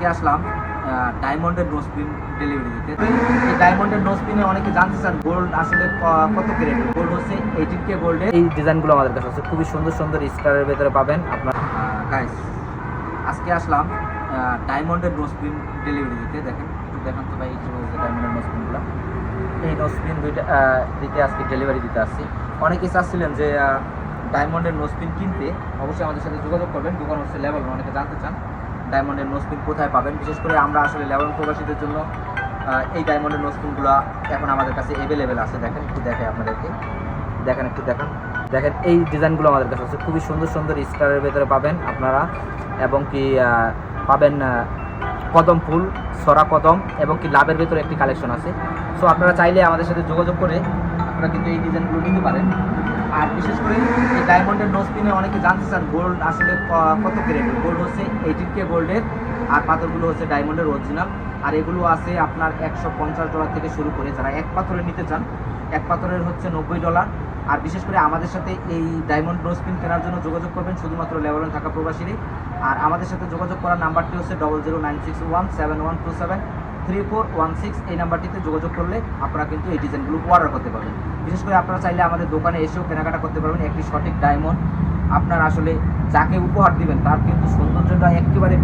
আজকে আসলাম ডায়মন্ডের nose pin delivery দিতে। এই ডায়মন্ডের নোজপিনে অনেকে জানতে চান গোল্ড আসলে কত ক্যারেট। গোল্ড হচ্ছে 18K গোল্ডের। এই ডিজাইনগুলো আমাদের কাছে আছে, খুবই সুন্দর সুন্দর স্টারের ভেতরে পাবেন আপনার। গাইস আজকে আসলাম ডায়মন্ডের নোজপিন ডেলিভারি দিতে। দেখেন তো ভাই, এই যে ডায়মন্ডের নোজপিনগুলো, এই নোজপিন দুইটা দিতে আজকে ডেলিভারি দিতে আসছি। অনেকে চাচ্ছিলেন যে ডায়মন্ডের নোজপিন কিনতে, অবশ্যই আমাদের সাথে যোগাযোগ করবেন। দোকান হচ্ছে লেভেল, অনেকে জানতে চান ডায়মন্ডের নোজপিন কোথায় পাবেন। বিশেষ করে আমরা আসলে লেভেল প্রবাসীদের জন্য এই ডায়মন্ডের নোজপিনগুলো এখন আমাদের কাছে অ্যাভেলেবেল আছে। দেখেন একটু দেখাই আপনাদেরকে, দেখেন এই ডিজাইনগুলো আমাদের কাছে আছে, খুবই সুন্দর সুন্দর স্টারের ভেতরে পাবেন আপনারা। এবং কি পাবেন কদম ফুল, সরা কদম এবং কি লাভের ভেতরে একটি কালেকশন আছে। সো আপনারা চাইলে আমাদের সাথে যোগাযোগ করে আপনারা কিন্তু এই ডিজাইনগুলো নিতে পারেন। আর বিশেষ করে এই ডায়মন্ডের নোজপিনে অনেকে জানতে চান গোল্ড আসলে কত ক্যারেট। গোল্ড হচ্ছে 18K গোল্ডের, আর পাথরগুলো হচ্ছে ডায়মন্ডের অরিজিনাল। আর এগুলো আছে আপনার $150 থেকে শুরু করে। যারা এক পাথরে নিতে চান, এক পাথরের হচ্ছে $90। আর বিশেষ করে আমাদের সাথে এই ডায়মন্ড নোজপিন কেনার জন্য যোগাযোগ করবেন শুধুমাত্র লেভেলে থাকা প্রবাসীরই। আর আমাদের সাথে যোগাযোগ করার নাম্বারটি হচ্ছে 009617113416। এই নাম্বারটিতে যোগাযোগ করলে আপনারা কিন্তু এই ডিজাইনগুলো অর্ডার করতে পারবেন। বিশেষ করে আপনারা চাইলে আমাদের দোকানে এসেও কেনাকাটা করতে পারবেন। একটি সঠিক ডায়মন্ড আপনার আসলে যাকে উপহার দিবেন তার কিন্তু সৌন্দর্যটা একেবারে